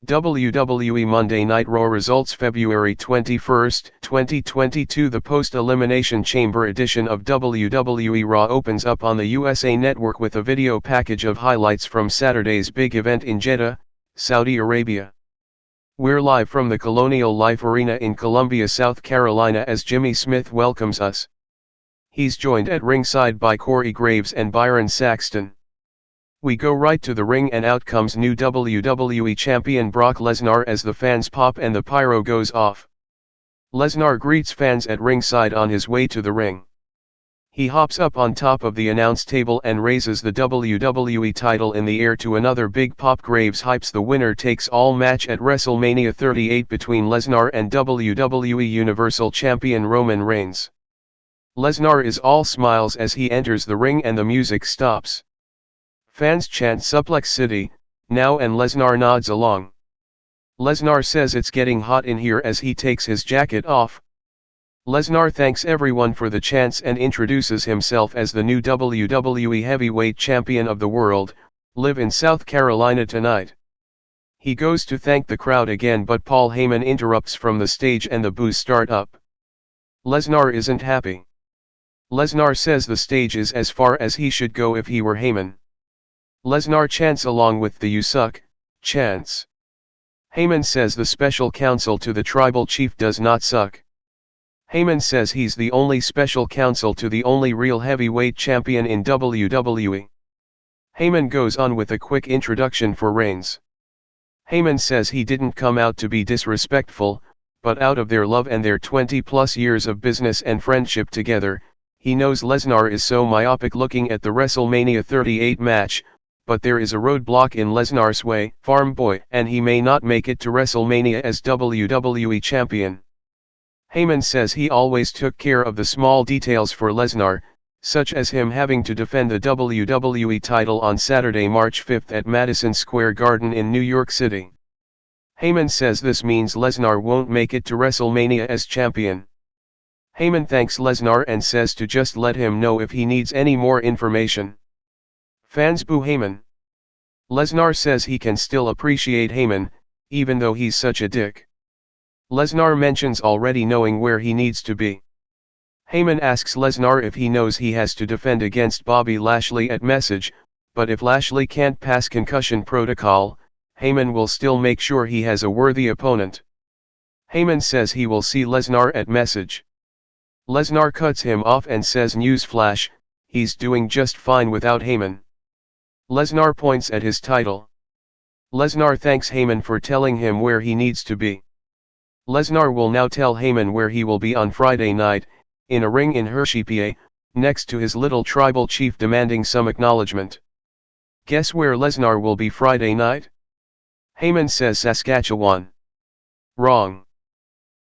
WWE Monday Night Raw results February 21, 2022. The post-elimination chamber edition of WWE Raw opens up on the USA Network with a video package of highlights from Saturday's big event in Jeddah, Saudi Arabia. We're live from the Colonial Life Arena in Columbia, South Carolina as Jimmy Smith welcomes us. He's joined at ringside by Corey Graves and Byron Saxton. We go right to the ring and out comes new WWE Champion Brock Lesnar as the fans pop and the pyro goes off. Lesnar greets fans at ringside on his way to the ring. He hops up on top of the announce table and raises the WWE title in the air to another big pop. Graves hypes the winner takes all match at WrestleMania 38 between Lesnar and WWE Universal Champion Roman Reigns. Lesnar is all smiles as he enters the ring and the music stops. Fans chant Suplex City, now, and Lesnar nods along. Lesnar says it's getting hot in here as he takes his jacket off. Lesnar thanks everyone for the chants and introduces himself as the new WWE Heavyweight Champion of the world. Live in South Carolina tonight. He goes to thank the crowd again, but Paul Heyman interrupts from the stage and the boos start up. Lesnar isn't happy. Lesnar says the stage is as far as he should go if he were Heyman. Lesnar chants along with the "You suck" chants. Heyman says the special counsel to the tribal chief does not suck. Heyman says he's the only special counsel to the only real heavyweight champion in WWE. Heyman goes on with a quick introduction for Reigns. Heyman says he didn't come out to be disrespectful, but out of their love and their 20+ years of business and friendship together. He knows Lesnar is so myopic looking at the WrestleMania 38 match, but there is a roadblock in Lesnar's way, farm boy, and he may not make it to WrestleMania as WWE Champion. Heyman says he always took care of the small details for Lesnar, such as him having to defend the WWE title on Saturday, March 5 at Madison Square Garden in New York City. Heyman says this means Lesnar won't make it to WrestleMania as champion. Heyman thanks Lesnar and says to just let him know if he needs any more information. Fans boo Heyman. Lesnar says he can still appreciate Heyman, even though he's such a dick. Lesnar mentions already knowing where he needs to be. Heyman asks Lesnar if he knows he has to defend against Bobby Lashley at Message, but if Lashley can't pass concussion protocol, Heyman will still make sure he has a worthy opponent. Heyman says he will see Lesnar at Message. Lesnar cuts him off and says newsflash, he's doing just fine without Heyman. Lesnar points at his title. Lesnar thanks Heyman for telling him where he needs to be. Lesnar will now tell Heyman where he will be on Friday night, in a ring in Hershey, PA, next to his little tribal chief demanding some acknowledgement. Guess where Lesnar will be Friday night? Heyman says Saskatchewan. Wrong.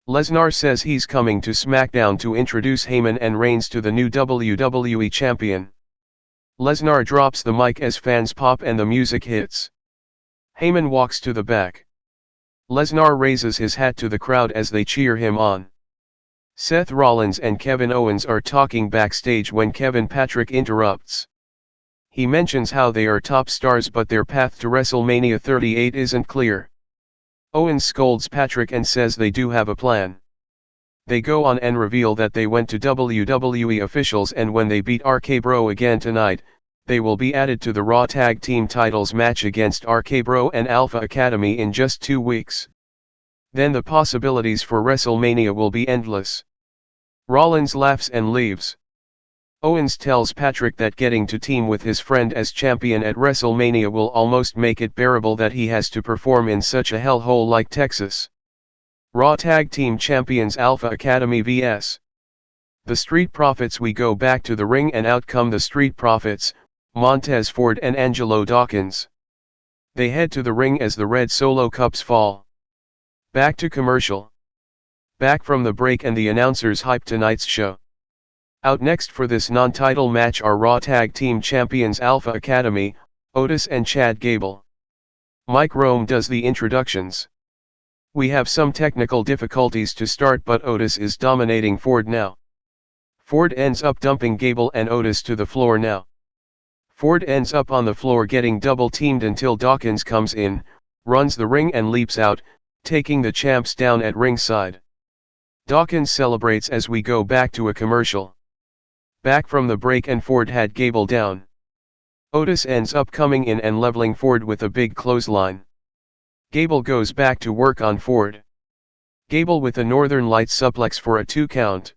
Lesnar says he's coming to SmackDown to introduce Heyman and Reigns to the new WWE Champion. Lesnar drops the mic as fans pop and the music hits. Heyman walks to the back. Lesnar raises his hat to the crowd as they cheer him on. Seth Rollins and Kevin Owens are talking backstage when Kevin Patrick interrupts. He mentions how they are top stars but their path to WrestleMania 38 isn't clear. Owens scolds Patrick and says they do have a plan. They go on and reveal that they went to WWE officials and when they beat RK Bro again tonight, they will be added to the Raw Tag Team titles match against RK Bro and Alpha Academy in just 2 weeks. Then the possibilities for WrestleMania will be endless. Rollins laughs and leaves. Owens tells Patrick that getting to team with his friend as champion at WrestleMania will almost make it bearable that he has to perform in such a hellhole like Texas. Raw Tag Team Champions Alpha Academy vs. The Street Profits. We go back to the ring and out come the Street Profits, Montez Ford and Angelo Dawkins. They head to the ring as the red Solo Cups fall. Back to commercial. Back from the break and the announcers hype tonight's show. Out next for this non-title match are Raw Tag Team Champions Alpha Academy, Otis and Chad Gable. Mike Rome does the introductions. We have some technical difficulties to start but Otis is dominating Ford now. Ford ends up dumping Gable and Otis to the floor now. Ford ends up on the floor getting double teamed until Dawkins comes in, runs the ring and leaps out, taking the champs down at ringside. Dawkins celebrates as we go back to a commercial. Back from the break and Ford had Gable down. Otis ends up coming in and leveling Ford with a big clothesline. Gable goes back to work on Ford. Gable with a Northern Lights suplex for a 2 count.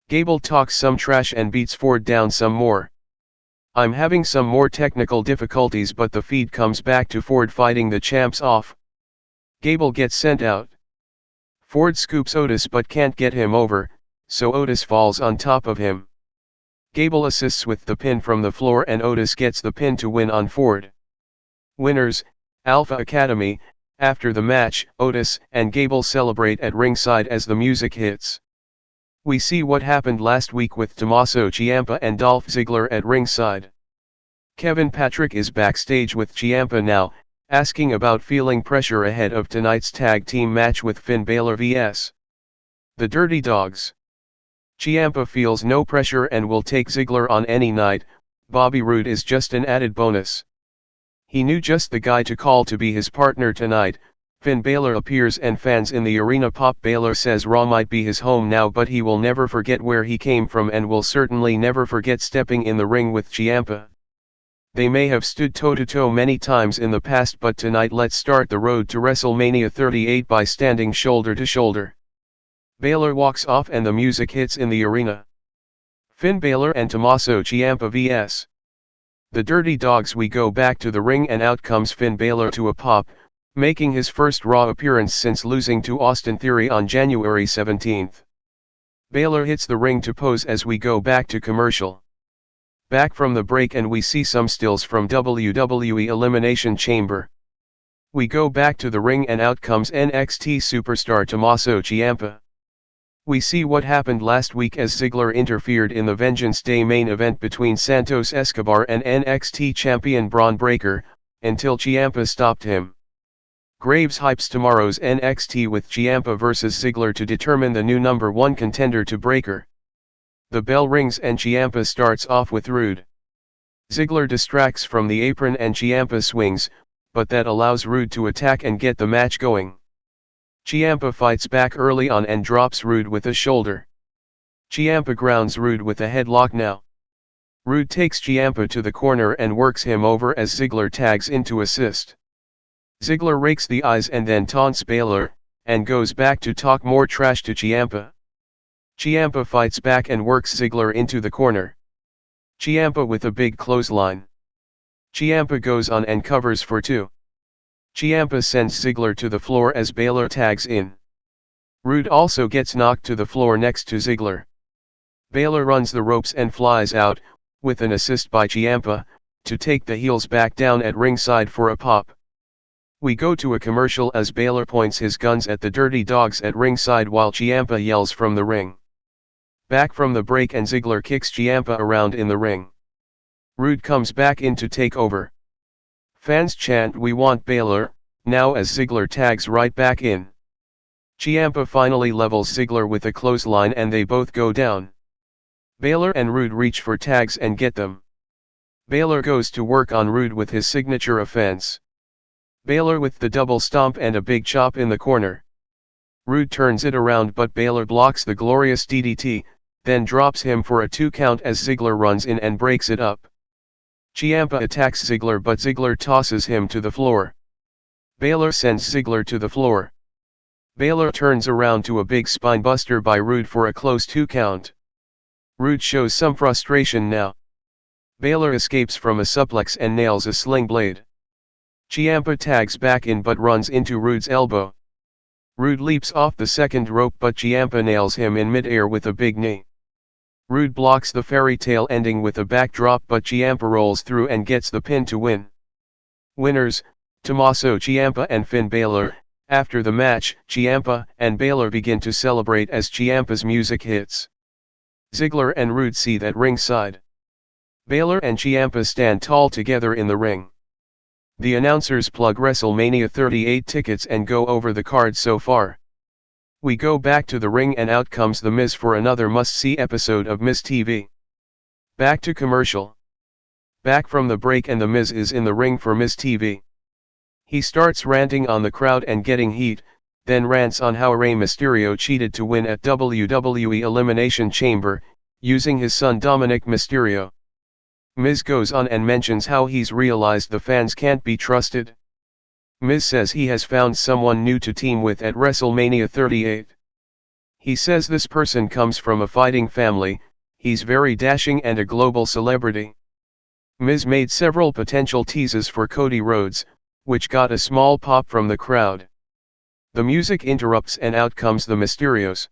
Gable talks some trash and beats Ford down some more. I'm having some more technical difficulties, but the feed comes back to Ford fighting the champs off. Gable gets sent out. Ford scoops Otis but can't get him over, so Otis falls on top of him. Gable assists with the pin from the floor and Otis gets the pin to win on Ford. Winners, Alpha Academy. After the match, Otis and Gable celebrate at ringside as the music hits. We see what happened last week with Tommaso Ciampa and Dolph Ziggler at ringside. Kevin Patrick is backstage with Ciampa now, asking about feeling pressure ahead of tonight's tag team match with Finn Bálor vs. the Dirty Dawgs. Ciampa feels no pressure and will take Ziggler on any night. Bobby Roode is just an added bonus. He knew just the guy to call to be his partner tonight. Finn Bálor appears and fans in the arena pop. Bálor says Raw might be his home now, but he will never forget where he came from and will certainly never forget stepping in the ring with Ciampa. They may have stood toe-to-toe many times in the past, but tonight let's start the road to WrestleMania 38 by standing shoulder to shoulder. Bálor walks off and the music hits in the arena. Finn Bálor and Tommaso Ciampa vs. the Dirty Dawgs. We go back to the ring and out comes Finn Bálor to a pop, making his first Raw appearance since losing to Austin Theory on January 17. Bálor hits the ring to pose as we go back to commercial. Back from the break and we see some stills from WWE Elimination Chamber. We go back to the ring and out comes NXT superstar Tommaso Ciampa. We see what happened last week as Ziggler interfered in the Vengeance Day main event between Santos Escobar and NXT champion Braun Breaker, until Ciampa stopped him. Graves hypes tomorrow's NXT with Ciampa vs Ziggler to determine the new #1 contender to Breaker. The bell rings and Ciampa starts off with Roode. Ziggler distracts from the apron and Ciampa swings, but that allows Roode to attack and get the match going. Ciampa fights back early on and drops Roode with a shoulder. Ciampa grounds Roode with a headlock now. Roode takes Ciampa to the corner and works him over as Ziggler tags in to assist. Ziggler rakes the eyes and then taunts Bálor, and goes back to talk more trash to Ciampa. Ciampa fights back and works Ziggler into the corner. Ciampa with a big clothesline. Ciampa goes on and covers for 2. Ciampa sends Ziggler to the floor as Bálor tags in. Roode also gets knocked to the floor next to Ziggler. Bálor runs the ropes and flies out, with an assist by Ciampa, to take the heels back down at ringside for a pop. We go to a commercial as Bálor points his guns at the Dirty Dawgs at ringside while Ciampa yells from the ring. Back from the break and Ziggler kicks Ciampa around in the ring. Roode comes back in to take over. Fans chant "We want Bálor," now as Ziggler tags right back in. Ciampa finally levels Ziggler with a clothesline and they both go down. Bálor and Roode reach for tags and get them. Bálor goes to work on Roode with his signature offense. Bálor with the double stomp and a big chop in the corner. Roode turns it around but Bálor blocks the glorious DDT, then drops him for a 2 count as Ziggler runs in and breaks it up. Ciampa attacks Ziggler but Ziggler tosses him to the floor. Bálor sends Ziggler to the floor. Bálor turns around to a big spinebuster by Roode for a close 2 count. Roode shows some frustration now. Bálor escapes from a suplex and nails a sling blade. Ciampa tags back in but runs into Roode's elbow. Roode leaps off the second rope but Ciampa nails him in mid-air with a big knee. Roode blocks the fairy tale ending with a backdrop but Ciampa rolls through and gets the pin to win. Winners, Tommaso Ciampa and Finn Bálor. After the match, Ciampa and Bálor begin to celebrate as Ciampa's music hits. Ziggler and Roode seethe at ringside. Bálor and Ciampa stand tall together in the ring. The announcers plug WrestleMania 38 tickets and go over the card so far. We go back to the ring and out comes The Miz for another must-see episode of Miz TV. Back to commercial. Back from the break and The Miz is in the ring for Miz TV. He starts ranting on the crowd and getting heat, then rants on how Rey Mysterio cheated to win at WWE Elimination Chamber, using his son Dominic Mysterio. Miz goes on and mentions how he's realized the fans can't be trusted. Miz says he has found someone new to team with at WrestleMania 38. He says this person comes from a fighting family, he's very dashing and a global celebrity. Miz made several potential teases for Cody Rhodes, which got a small pop from the crowd. The music interrupts and out comes the Mysterios.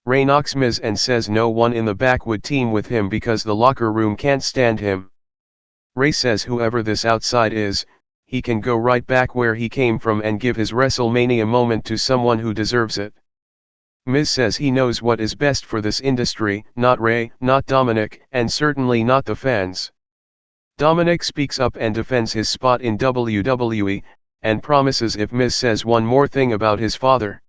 Rey knocks Miz and says no one in the back would team with him because the locker room can't stand him. Rey says whoever this outside is, he can go right back where he came from and give his WrestleMania moment to someone who deserves it. Miz says he knows what is best for this industry, not Rey, not Dominic, and certainly not the fans. Dominic speaks up and defends his spot in WWE, and promises if Miz says one more thing about his father.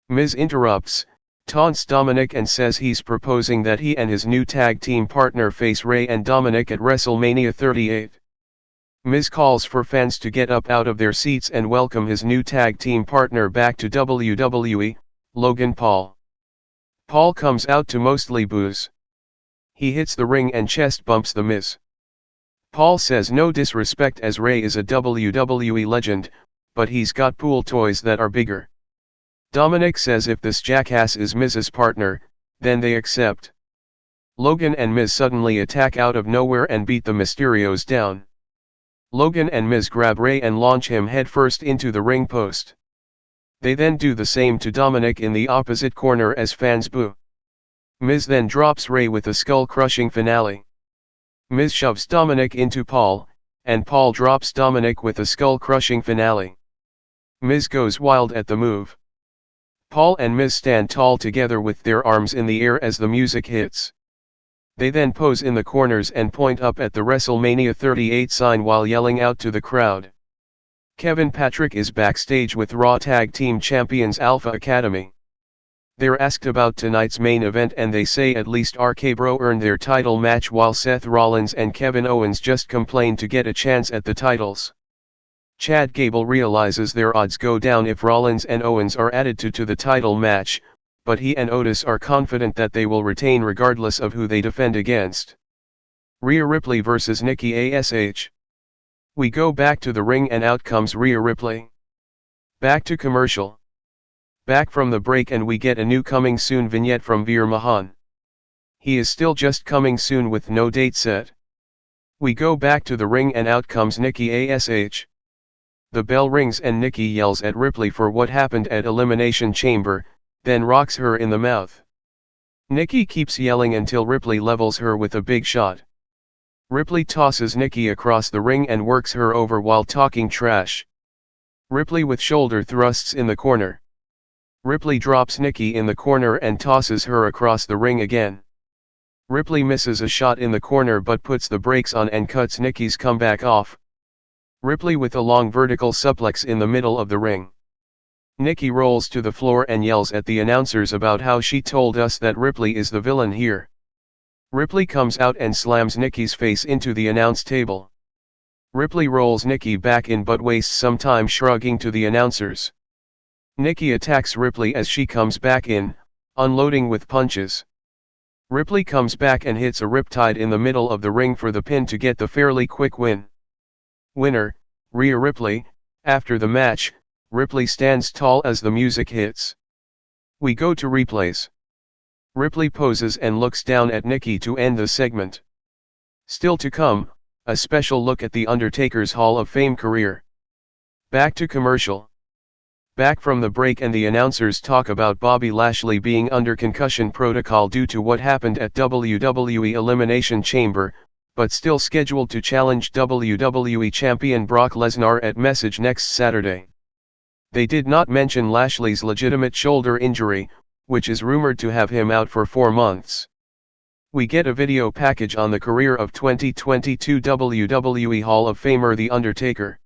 Miz interrupts, taunts Dominic and says he's proposing that he and his new tag team partner face Rey and Dominic at WrestleMania 38. Miz calls for fans to get up out of their seats and welcome his new tag team partner back to WWE, Logan Paul. Paul comes out to mostly boos. He hits the ring and chest bumps the Miz. Paul says no disrespect as Rey is a WWE legend, but he's got pool toys that are bigger. Dominic says if this jackass is Miz's partner, then they accept. Logan and Miz suddenly attack out of nowhere and beat the Mysterios down. Logan and Miz grab Rey and launch him headfirst into the ring post. They then do the same to Dominic in the opposite corner as fans boo. Miz then drops Rey with a skull-crushing finale. Miz shoves Dominic into Paul, and Paul drops Dominic with a skull-crushing finale. Miz goes wild at the move. Paul and Miz stand tall together with their arms in the air as the music hits. They then pose in the corners and point up at the WrestleMania 38 sign while yelling out to the crowd. Kevin Patrick is backstage with Raw Tag Team Champions Alpha Academy. They're asked about tonight's main event and they say at least RK-Bro earned their title match while Seth Rollins and Kevin Owens just complained to get a chance at the titles. Chad Gable realizes their odds go down if Rollins and Owens are added to the title match, but he and Otis are confident that they will retain regardless of who they defend against. Rhea Ripley vs Nikki A.S.H. We go back to the ring and out comes Rhea Ripley. Back to commercial. Back from the break and we get a new coming soon vignette from Veer Mahan. He is still just coming soon with no date set. We go back to the ring and out comes Nikki A.S.H. The bell rings and Nikki yells at Ripley for what happened at Elimination Chamber, then rocks her in the mouth. Nikki keeps yelling until Ripley levels her with a big shot. Ripley tosses Nikki across the ring and works her over while talking trash. Ripley with shoulder thrusts in the corner. Ripley drops Nikki in the corner and tosses her across the ring again. Ripley misses a shot in the corner but puts the brakes on and cuts Nikki's comeback off. Ripley with a long vertical suplex in the middle of the ring. Nikki rolls to the floor and yells at the announcers about how she told us that Ripley is the villain here. Ripley comes out and slams Nikki's face into the announce table. Ripley rolls Nikki back in but wastes some time shrugging to the announcers. Nikki attacks Ripley as she comes back in, unloading with punches. Ripley comes back and hits a riptide in the middle of the ring for the pin to get the fairly quick win. Winner, Rhea Ripley. After the match, Ripley stands tall as the music hits. We go to replays. Ripley poses and looks down at Nikki to end the segment. Still to come, a special look at The Undertaker's Hall of Fame career. Back to commercial. Back from the break and the announcers talk about Bobby Lashley being under concussion protocol due to what happened at WWE Elimination Chamber, but still scheduled to challenge WWE Champion Brock Lesnar at Message next Saturday. They did not mention Lashley's legitimate shoulder injury, which is rumored to have him out for 4 months. We get a video package on the career of 2022 WWE Hall of Famer The Undertaker.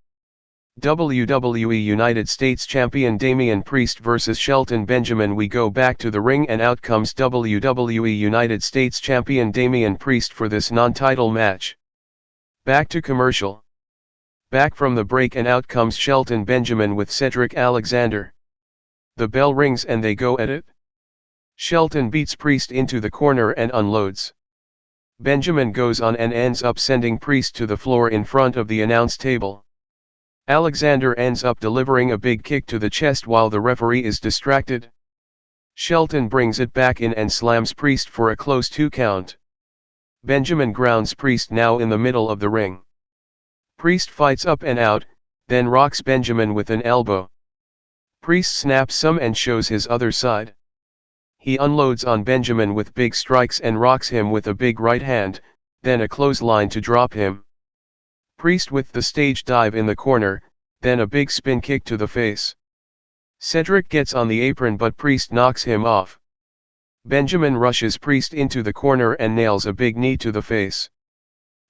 WWE United States Champion Damian Priest vs Shelton Benjamin. We go back to the ring and out comes WWE United States Champion Damian Priest for this non-title match. Back to commercial. Back from the break and out comes Shelton Benjamin with Cedric Alexander. The bell rings and they go at it. Shelton beats Priest into the corner and unloads. Benjamin goes on and ends up sending Priest to the floor in front of the announce table. Alexander ends up delivering a big kick to the chest while the referee is distracted. Shelton brings it back in and slams Priest for a close 2 count. Benjamin grounds Priest now in the middle of the ring. Priest fights up and out, then rocks Benjamin with an elbow. Priest snaps some and shows his other side. He unloads on Benjamin with big strikes and rocks him with a big right hand, then a clothesline to drop him. Priest with the stage dive in the corner, then a big spin kick to the face. Cedric gets on the apron but Priest knocks him off. Benjamin rushes Priest into the corner and nails a big knee to the face.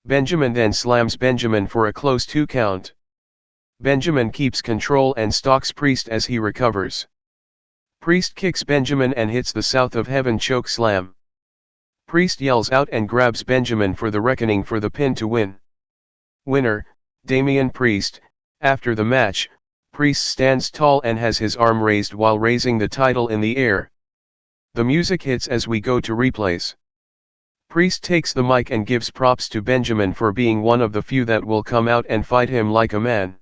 Benjamin then slams Benjamin for a close 2 count. Benjamin keeps control and stalks Priest as he recovers. Priest kicks Benjamin and hits the South of Heaven choke slam. Priest yells out and grabs Benjamin for the reckoning for the pin to win. Winner, Damian Priest. After the match, Priest stands tall and has his arm raised while raising the title in the air. The music hits as we go to replays. Priest takes the mic and gives props to Benjamin for being one of the few that will come out and fight him like a man.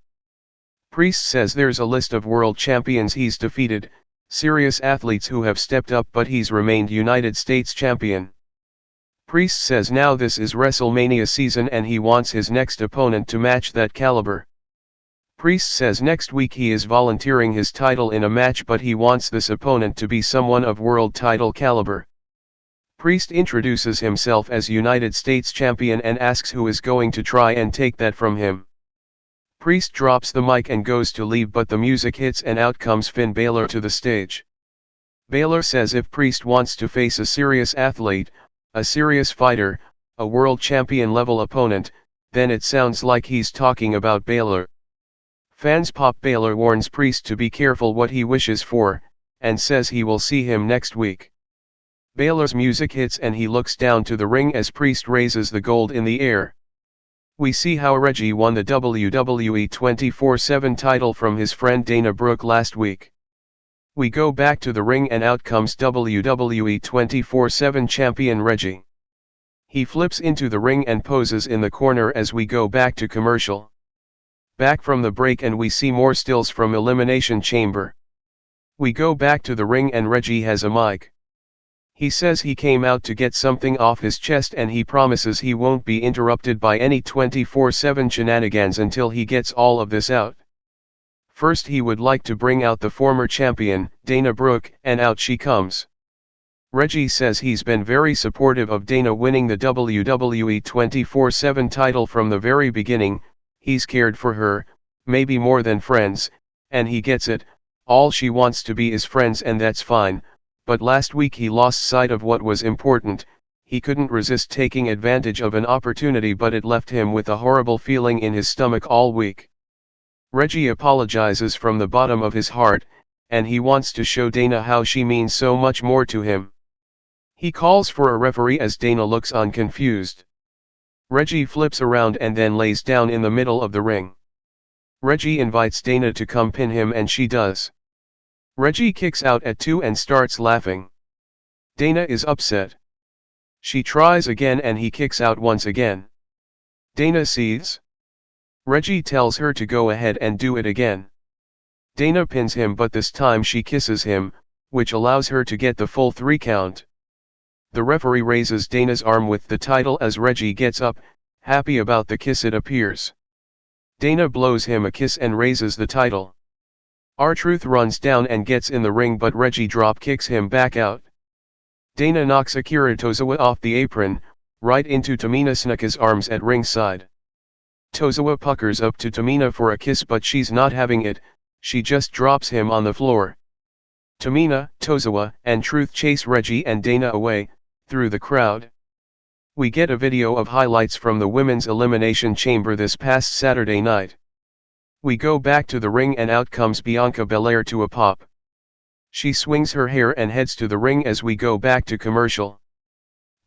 Priest says there's a list of world champions he's defeated, serious athletes who have stepped up, but he's remained United States champion. Priest says now this is WrestleMania season and he wants his next opponent to match that caliber. Priest says next week he is volunteering his title in a match, but he wants this opponent to be someone of world title caliber. Priest introduces himself as United States champion and asks who is going to try and take that from him. Priest drops the mic and goes to leave, but the music hits and out comes Finn Bálor to the stage. Bálor says if Priest wants to face a serious athlete, a serious fighter, a world champion level opponent, then it sounds like he's talking about Bálor. Fans pop. Bálor warns Priest to be careful what he wishes for, and says he will see him next week. Bálor's music hits and he looks down to the ring as Priest raises the gold in the air. We see how Reggie won the WWE 24/7 title from his friend Dana Brooke last week. We go back to the ring and out comes WWE 24/7 champion Reggie. He flips into the ring and poses in the corner as we go back to commercial. Back from the break and we see more stills from Elimination Chamber. We go back to the ring and Reggie has a mic. He says he came out to get something off his chest and he promises he won't be interrupted by any 24/7 shenanigans until he gets all of this out. First he would like to bring out the former champion, Dana Brooke, and out she comes. Reggie says he's been very supportive of Dana winning the WWE 24/7 title from the very beginning. He's cared for her, maybe more than friends, and he gets it. All she wants to be is friends and that's fine, but last week he lost sight of what was important. He couldn't resist taking advantage of an opportunity, but it left him with a horrible feeling in his stomach all week. Reggie apologizes from the bottom of his heart, and he wants to show Dana how she means so much more to him. He calls for a referee as Dana looks on confused. Reggie flips around and then lays down in the middle of the ring. Reggie invites Dana to come pin him and she does. Reggie kicks out at 2 and starts laughing. Dana is upset. She tries again and he kicks out once again. Dana seethes. Reggie tells her to go ahead and do it again. Dana pins him, but this time she kisses him, which allows her to get the full 3 count. The referee raises Dana's arm with the title as Reggie gets up, happy about the kiss it appears. Dana blows him a kiss and raises the title. R-Truth runs down and gets in the ring, but Reggie drop kicks him back out. Dana knocks Akira Tozawa off the apron, right into Tamina Snuka's arms at ringside. Tozawa puckers up to Tamina for a kiss, but she's not having it. She just drops him on the floor. Tamina, Tozawa, and Truth chase Reggie and Dana away, through the crowd. We get a video of highlights from the Women's Elimination Chamber this past Saturday night. We go back to the ring and out comes Bianca Belair to a pop. She swings her hair and heads to the ring as we go back to commercial.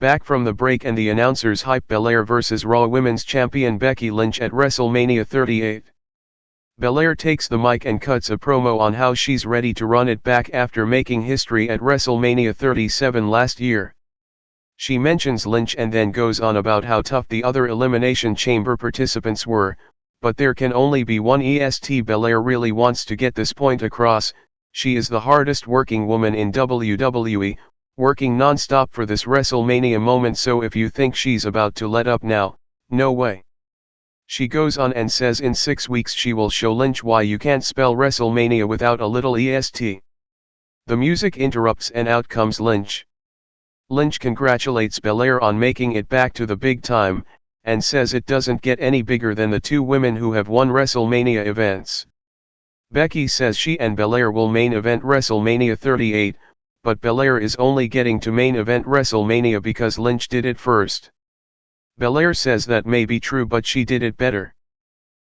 Back from the break and the announcers hype Belair vs Raw Women's Champion Becky Lynch at WrestleMania 38. Belair takes the mic and cuts a promo on how she's ready to run it back after making history at WrestleMania 37 last year. She mentions Lynch and then goes on about how tough the other Elimination Chamber participants were, but there can only be one EST. Belair really wants to get this point across. She is the hardest working woman in WWE, working non-stop for this WrestleMania moment, so if you think she's about to let up now, no way. She goes on and says in 6 weeks she will show Lynch why you can't spell WrestleMania without a little EST. The music interrupts and out comes Lynch. Lynch congratulates Belair on making it back to the big time, and says it doesn't get any bigger than the two women who have won WrestleMania events. Becky says she and Belair will main event WrestleMania 38, but Belair is only getting to main event WrestleMania because Lynch did it first. Belair says that may be true, but she did it better.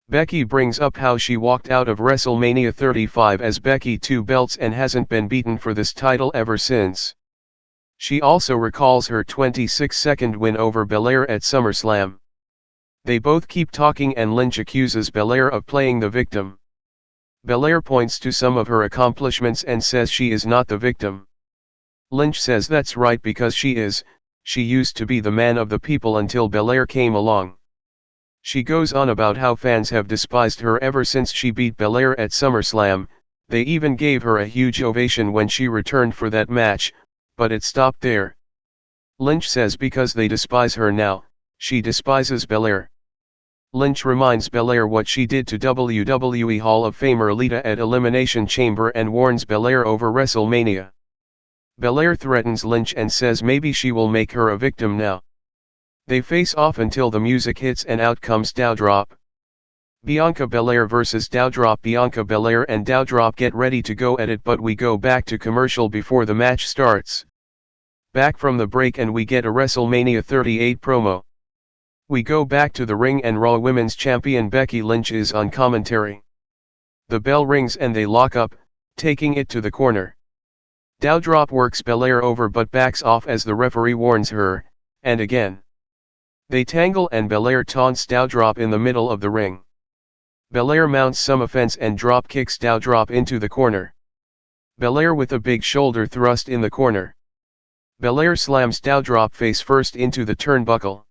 Becky brings up how she walked out of WrestleMania 35 as Becky 2 belts and hasn't been beaten for this title ever since. She also recalls her 26-second win over Belair at SummerSlam. They both keep talking and Lynch accuses Belair of playing the victim. Belair points to some of her accomplishments and says she is not the victim. Lynch says that's right because she is. She used to be the man of the people until Belair came along. She goes on about how fans have despised her ever since she beat Belair at SummerSlam. They even gave her a huge ovation when she returned for that match, but it stopped there. Lynch says because they despise her now, she despises Belair. Lynch reminds Belair what she did to WWE Hall of Famer Lita at Elimination Chamber and warns Belair over WrestleMania. Belair threatens Lynch and says maybe she will make her a victim now. They face off until the music hits and out comes Doudrop. Bianca Belair vs Doudrop. Bianca Belair and Doudrop get ready to go at it, but we go back to commercial before the match starts. Back from the break and we get a WrestleMania 38 promo. We go back to the ring and Raw Women's Champion Becky Lynch is on commentary. The bell rings and they lock up, taking it to the corner. Doudrop works Belair over but backs off as the referee warns her, and again. They tangle and Belair taunts Doudrop in the middle of the ring. Belair mounts some offense and drop kicks Doudrop into the corner. Belair with a big shoulder thrust in the corner. Belair slams Doudrop face first into the turnbuckle.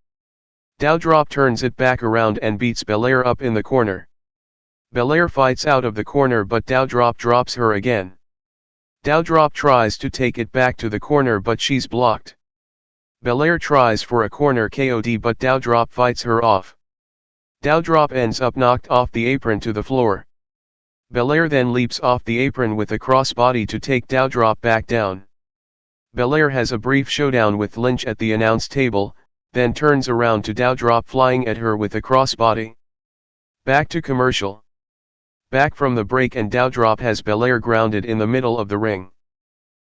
Doudrop turns it back around and beats Belair up in the corner. Belair fights out of the corner but Doudrop drops her again. Doudrop tries to take it back to the corner but she's blocked. Belair tries for a corner KOD but Doudrop fights her off. Doudrop ends up knocked off the apron to the floor. Belair then leaps off the apron with a crossbody to take Doudrop back down. Belair has a brief showdown with Lynch at the announce table, then turns around to Doudrop flying at her with a crossbody. Back to commercial. Back from the break and Doudrop has Belair grounded in the middle of the ring.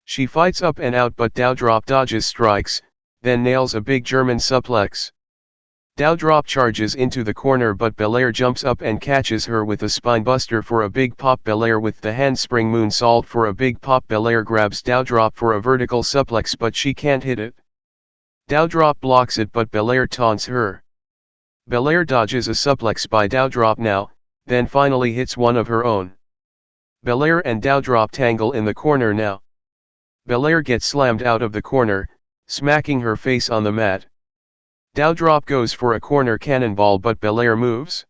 She fights up and out but Doudrop dodges strikes, then nails a big German suplex. Doudrop charges into the corner but Belair jumps up and catches her with a spinebuster for a big pop. Belair with the handspring moonsault for a big pop. Belair grabs Doudrop for a vertical suplex but she can't hit it. Doudrop blocks it but Belair taunts her. Belair dodges a suplex by Doudrop now, then finally hits one of her own. Belair and Doudrop tangle in the corner now. Belair gets slammed out of the corner, smacking her face on the mat. Doudrop goes for a corner cannonball but Belair moves.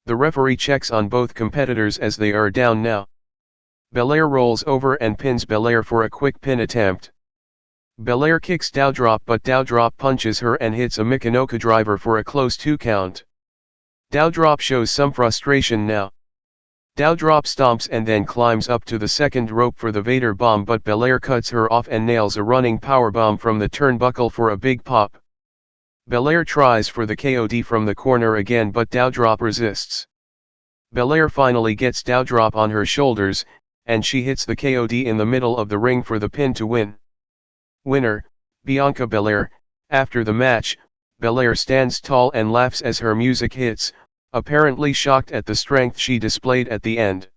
The referee checks on both competitors as they are down now. Belair rolls over and pins Belair for a quick pin attempt. Belair kicks Doudrop but Doudrop punches her and hits a Mikonoka driver for a close 2 count. Doudrop shows some frustration now. Doudrop stomps and then climbs up to the second rope for the Vader bomb but Belair cuts her off and nails a running powerbomb from the turnbuckle for a big pop. Belair tries for the KOD from the corner again but Doudrop resists. Belair finally gets Doudrop on her shoulders, and she hits the KOD in the middle of the ring for the pin to win. Winner, Bianca Belair. After the match, Belair stands tall and laughs as her music hits, apparently shocked at the strength she displayed at the end.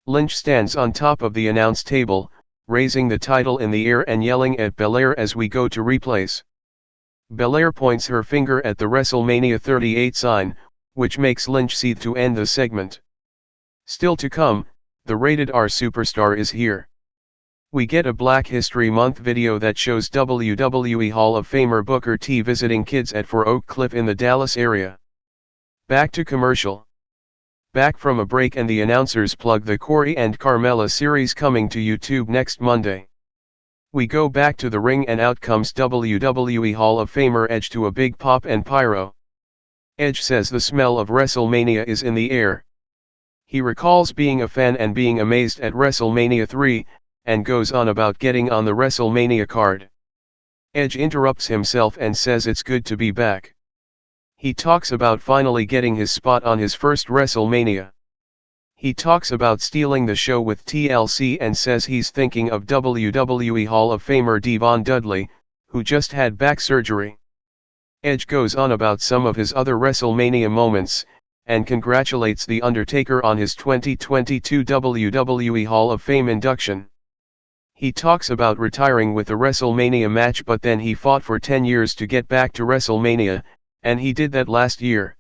Lynch stands on top of the announce table, raising the title in the air and yelling at Belair as we go to replays. Belair points her finger at the WrestleMania 38 sign, which makes Lynch seethe to end the segment. Still to come, the Rated R Superstar is here. We get a Black History Month video that shows WWE Hall of Famer Booker T visiting kids at Fort Oak Cliff in the Dallas area. Back to commercial. Back from a break and the announcers plug the Corey and Carmella series coming to YouTube next Monday. We go back to the ring and out comes WWE Hall of Famer Edge to a big pop and pyro. Edge says the smell of WrestleMania is in the air. He recalls being a fan and being amazed at WrestleMania 3, and goes on about getting on the WrestleMania card. Edge interrupts himself and says it's good to be back. He talks about finally getting his spot on his first WrestleMania. He talks about stealing the show with TLC and says he's thinking of WWE Hall of Famer Devon Dudley, who just had back surgery. Edge goes on about some of his other WrestleMania moments, and congratulates The Undertaker on his 2022 WWE Hall of Fame induction. He talks about retiring with a WrestleMania match, but then he fought for 10 years to get back to WrestleMania, and he did that last year.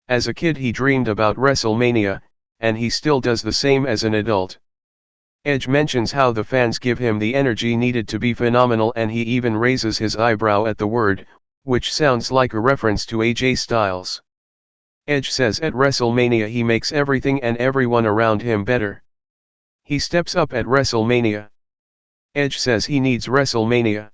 As a kid he dreamed about WrestleMania, and he still does the same as an adult. Edge mentions how the fans give him the energy needed to be phenomenal, and he even raises his eyebrow at the word, which sounds like a reference to AJ Styles. Edge says at WrestleMania he makes everything and everyone around him better. He steps up at WrestleMania. Edge says he needs WrestleMania.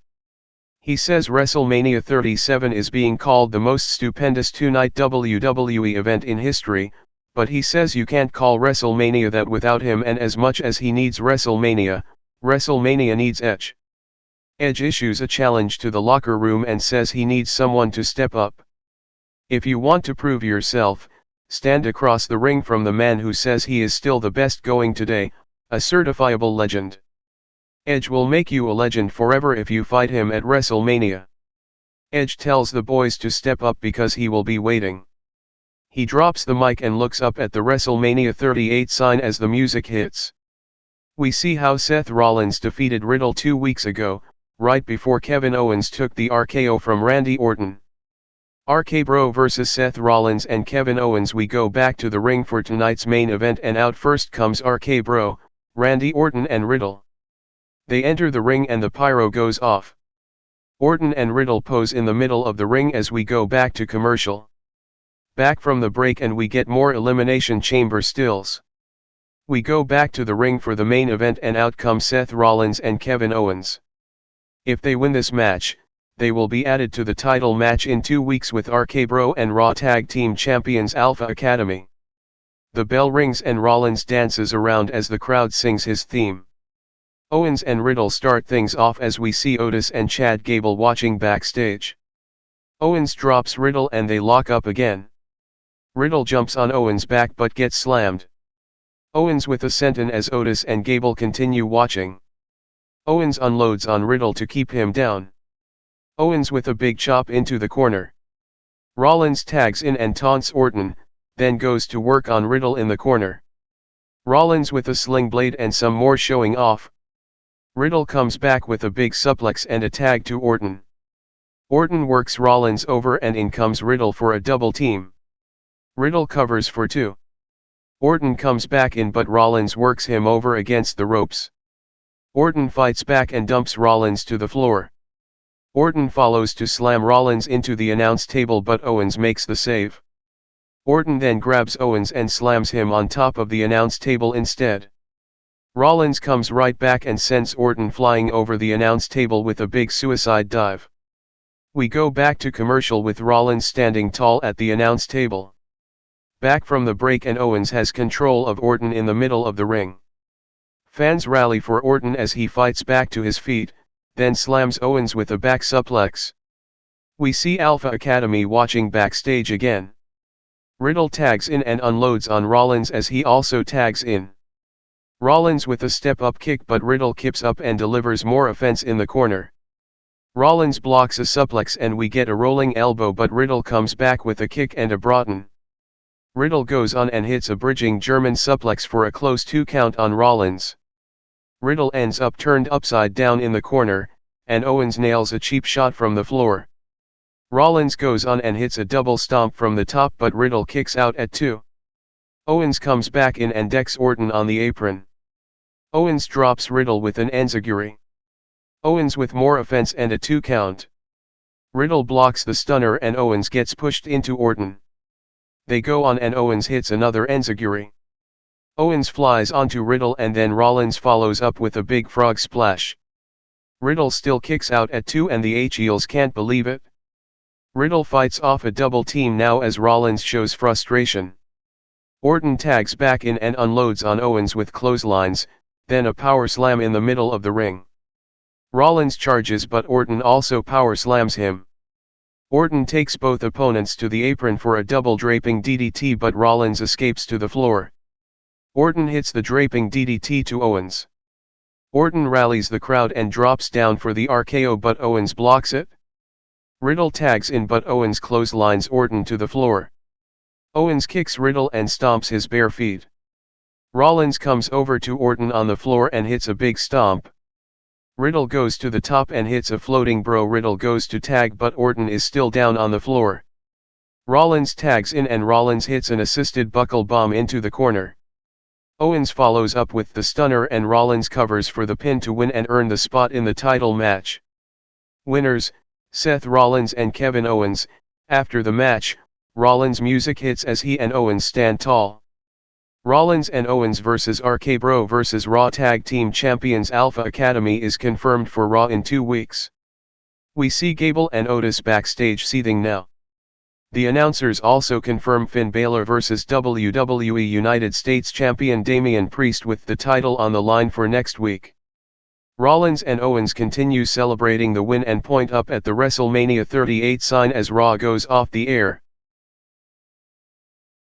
He says WrestleMania 37 is being called the most stupendous two-night WWE event in history, but he says you can't call WrestleMania that without him, and as much as he needs WrestleMania, WrestleMania needs Edge. Edge issues a challenge to the locker room and says he needs someone to step up. If you want to prove yourself, stand across the ring from the man who says he is still the best going today, a certifiable legend. Edge will make you a legend forever if you fight him at WrestleMania. Edge tells the boys to step up because he will be waiting. He drops the mic and looks up at the WrestleMania 38 sign as the music hits. We see how Seth Rollins defeated Riddle 2 weeks ago, right before Kevin Owens took the RKO from Randy Orton. RK Bro vs Seth Rollins and Kevin Owens. We go back to the ring for tonight's main event, and out first comes RK Bro, Randy Orton and Riddle. They enter the ring and the pyro goes off. Orton and Riddle pose in the middle of the ring as we go back to commercial. Back from the break and we get more Elimination Chamber stills. We go back to the ring for the main event and out come Seth Rollins and Kevin Owens. If they win this match, they will be added to the title match in 2 weeks with RK Bro and Raw Tag Team Champions Alpha Academy. The bell rings and Rollins dances around as the crowd sings his theme. Owens and Riddle start things off as we see Otis and Chad Gable watching backstage. Owens drops Riddle and they lock up again. Riddle jumps on Owens' back but gets slammed. Owens with a senton as Otis and Gable continue watching. Owens unloads on Riddle to keep him down. Owens with a big chop into the corner. Rollins tags in and taunts Orton, then goes to work on Riddle in the corner. Rollins with a sling blade and some more showing off. Riddle comes back with a big suplex and a tag to Orton. Orton works Rollins over and in comes Riddle for a double team. Riddle covers for 2. Orton comes back in but Rollins works him over against the ropes. Orton fights back and dumps Rollins to the floor. Orton follows to slam Rollins into the announce table but Owens makes the save. Orton then grabs Owens and slams him on top of the announce table instead. Rollins comes right back and sends Orton flying over the announce table with a big suicide dive. We go back to commercial with Rollins standing tall at the announce table. Back from the break and Owens has control of Orton in the middle of the ring. Fans rally for Orton as he fights back to his feet, then slams Owens with a back suplex. We see Alpha Academy watching backstage again. Riddle tags in and unloads on Rollins as he also tags in. Rollins with a step-up kick but Riddle kips up and delivers more offense in the corner. Rollins blocks a suplex and we get a rolling elbow but Riddle comes back with a kick and a Broughton. Riddle goes on and hits a bridging German suplex for a close 2 count on Rollins. Riddle ends up turned upside down in the corner, and Owens nails a cheap shot from the floor. Rollins goes on and hits a double stomp from the top but Riddle kicks out at 2. Owens comes back in and decks Orton on the apron. Owens drops Riddle with an enziguri. Owens with more offense and a 2 count. Riddle blocks the stunner and Owens gets pushed into Orton. They go on and Owens hits another enziguri. Owens flies onto Riddle and then Rollins follows up with a big frog splash. Riddle still kicks out at 2 and the heels can't believe it. Riddle fights off a double team now as Rollins shows frustration. Orton tags back in and unloads on Owens with clotheslines, then a power slam in the middle of the ring. Rollins charges but Orton also power slams him. Orton takes both opponents to the apron for a double draping DDT but Rollins escapes to the floor. Orton hits the draping DDT to Owens. Orton rallies the crowd and drops down for the RKO but Owens blocks it. Riddle tags in but Owens clotheslines Orton to the floor. Owens kicks Riddle and stomps his bare feet. Rollins comes over to Orton on the floor and hits a big stomp. Riddle goes to the top and hits a floating bro. Riddle goes to tag but Orton is still down on the floor. Rollins tags in and Rollins hits an assisted buckle bomb into the corner. Owens follows up with the stunner and Rollins covers for the pin to win and earn the spot in the title match. Winners, Seth Rollins and Kevin Owens. After the match, Rollins' music hits as he and Owens stand tall. Rollins and Owens vs RK Bro vs Raw Tag Team Champions. Alpha Academy is confirmed for Raw in 2 weeks. We see Gable and Otis backstage seething now. The announcers also confirm Finn Bálor vs WWE United States Champion Damian Priest with the title on the line for next week. Rollins and Owens continue celebrating the win and point up at the WrestleMania 38 sign as Raw goes off the air.